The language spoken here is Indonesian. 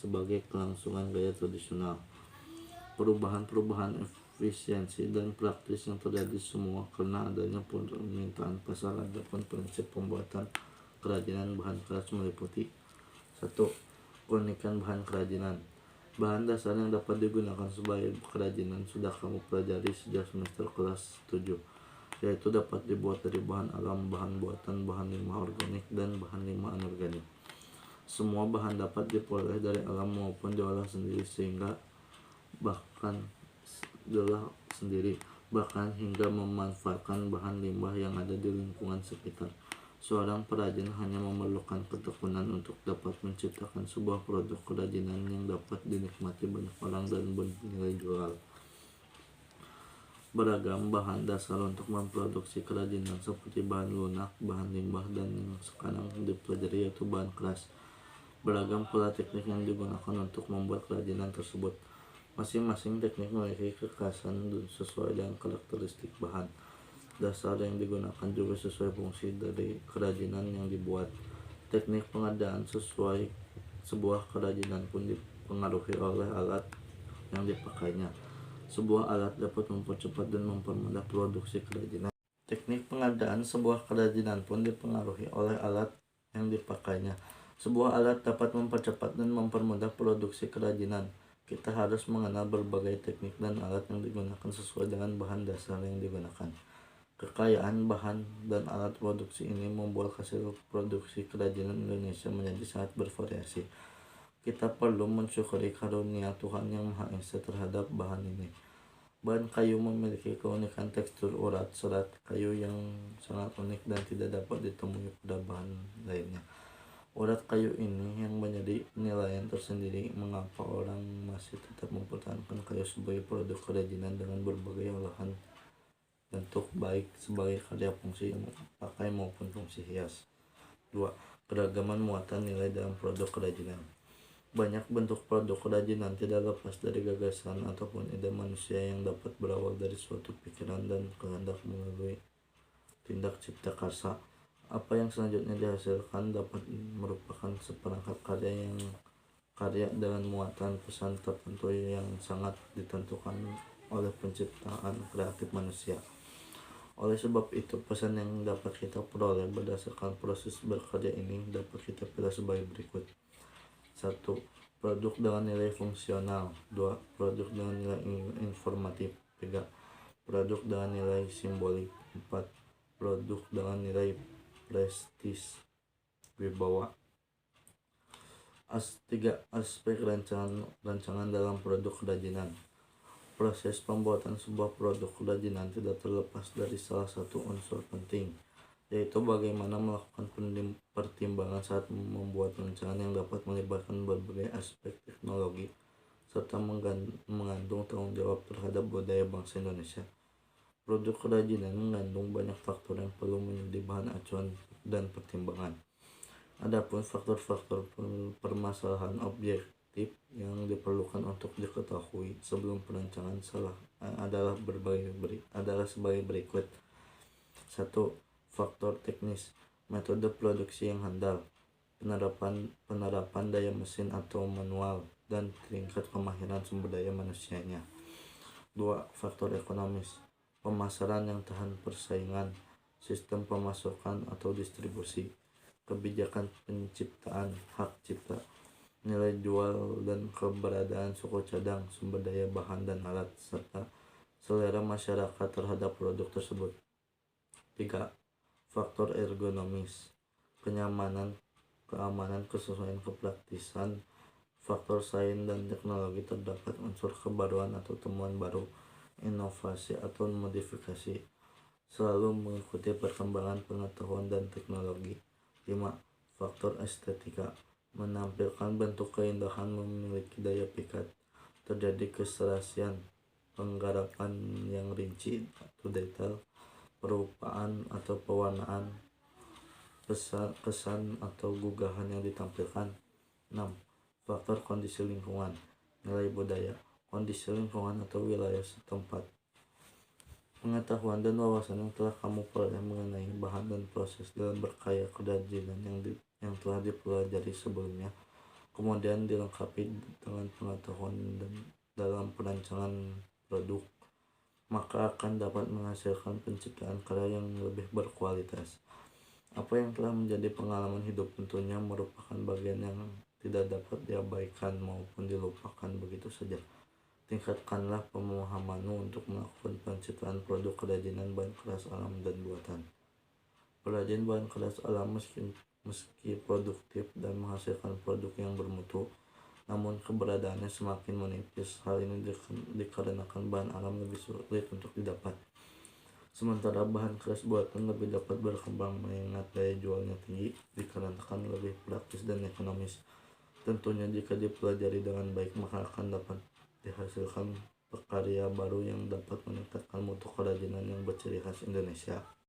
sebagai kelangsungan gaya tradisional. Perubahan-perubahan efisiensi dan praktis yang terjadi semua karena adanya permintaan pasar. Adapun prinsip pembuatan kerajinan bahan keras meliputi: 1. Keunikan bahan kerajinan. Bahan dasar yang dapat digunakan sebagai kerajinan sudah kamu pelajari sejak semester kelas 7, yaitu dapat dibuat dari bahan alam, bahan buatan, bahan limbah organik, dan bahan limbah anorganik. Semua bahan dapat diperoleh dari alam maupun diolah sendiri bahkan hingga memanfaatkan bahan limbah yang ada di lingkungan sekitar. Seorang perajin hanya memerlukan ketekunan untuk dapat menciptakan sebuah produk kerajinan yang dapat dinikmati banyak orang dan bernilai jual. Beragam bahan dasar untuk memproduksi kerajinan seperti bahan lunak, bahan limbah, dan yang sekarang dipelajari yaitu bahan keras. Beragam pula teknik yang digunakan untuk membuat kerajinan tersebut. Masing-masing teknik memiliki kekhasan sesuai dengan karakteristik bahan dasar yang digunakan, juga sesuai fungsi dari kerajinan yang dibuat. Teknik pengadaan sebuah kerajinan pun dipengaruhi oleh alat yang dipakainya. Sebuah alat dapat mempercepat dan mempermudah produksi kerajinan. Teknik pengadaan sebuah kerajinan pun dipengaruhi oleh alat yang dipakainya. Sebuah alat dapat mempercepat dan mempermudah produksi kerajinan. Kita harus mengenal berbagai teknik dan alat yang digunakan sesuai dengan bahan dasar yang digunakan. Kekayaan bahan dan alat produksi ini membuat hasil produksi kerajinan Indonesia menjadi sangat bervariasi. Kita perlu mensyukuri karunia Tuhan Yang Maha Esa terhadap bahan ini. Bahan kayu memiliki keunikan tekstur urat serat kayu yang sangat unik dan tidak dapat ditemui pada bahan lainnya. Urat kayu ini yang menjadi penilaian tersendiri mengapa orang masih tetap mempertahankan kayu sebagai produk kerajinan dengan berbagai olahan bentuk, baik sebagai karya fungsi pakai maupun fungsi hias. 2. Keragaman muatan nilai dalam produk kerajinan. Banyak bentuk produk kerajinan tidak lepas dari gagasan ataupun ide manusia yang dapat berawal dari suatu pikiran dan kehendak melalui tindak cipta karsa. Apa yang selanjutnya dihasilkan dapat merupakan seperangkat karya dengan muatan pesan tertentu yang sangat ditentukan oleh penciptaan kreatif manusia. Oleh sebab itu, pesan yang dapat kita peroleh berdasarkan proses berkarya ini dapat kita pilih sebagai berikut. 1. Produk dengan nilai fungsional. 2. Produk dengan nilai informatif. 3. Produk dengan nilai simbolik. 4. Produk dengan nilai prestis wibawa. 3. Aspek rancangan dalam produk kerajinan. Proses pembuatan sebuah produk kerajinan tidak terlepas dari salah satu unsur penting, yaitu bagaimana melakukan pertimbangan saat membuat rancangan yang dapat melibatkan berbagai aspek teknologi serta mengandung tanggung jawab terhadap budaya bangsa Indonesia. Produk kerajinan mengandung banyak faktor yang perlu menjadi bahan acuan dan pertimbangan. Adapun faktor-faktor permasalahan objektif yang diperlukan untuk diketahui sebelum perancangan adalah sebagai berikut. 1. Faktor teknis. Metode produksi yang handal, penerapan daya mesin atau manual, dan tingkat kemahiran sumber daya manusianya. 2. Faktor ekonomis. Pemasaran yang tahan persaingan, sistem pemasukan atau distribusi, kebijakan penciptaan hak cipta, nilai jual dan keberadaan suku cadang, sumber daya bahan dan alat, serta selera masyarakat terhadap produk tersebut. 3. Faktor ergonomis. Kenyamanan, keamanan, kesesuaian, kepraktisan, faktor sains dan teknologi. Terdapat unsur kebaruan atau temuan baru, inovasi atau modifikasi, selalu mengikuti perkembangan pengetahuan dan teknologi. 5. Faktor estetika. Menampilkan bentuk keindahan, memiliki daya pikat, terjadi keserasian, penggarapan yang rinci atau detail, perupaan atau pewarnaan, kesan atau gugahan yang ditampilkan. 6. Faktor kondisi lingkungan. Nilai budaya, kondisi lingkungan atau wilayah setempat. Pengetahuan dan wawasan yang telah kamu peroleh mengenai bahan dan proses dalam berkarya kerajinan yang telah dipelajari sebelumnya kemudian dilengkapi dengan pengetahuan dan dalam perancangan produk, maka akan dapat menghasilkan penciptaan karya yang lebih berkualitas. Apa yang telah menjadi pengalaman hidup tentunya merupakan bagian yang tidak dapat diabaikan maupun dilupakan begitu saja. Tingkatkanlah pemahamanmu untuk melakukan penciptaan produk kerajinan bahan keras alam dan buatan. Perajin bahan keras alam meski produktif dan menghasilkan produk yang bermutu, namun keberadaannya semakin menipis. Hal ini dikarenakan bahan alam lebih sulit untuk didapat. Sementara bahan keras buatan lebih dapat berkembang mengingat daya jualnya tinggi dikarenakan lebih praktis dan ekonomis. Tentunya jika dipelajari dengan baik maka akan dapat dihasilkan karya baru yang dapat meningkatkan mutu kerajinan yang berciri khas Indonesia.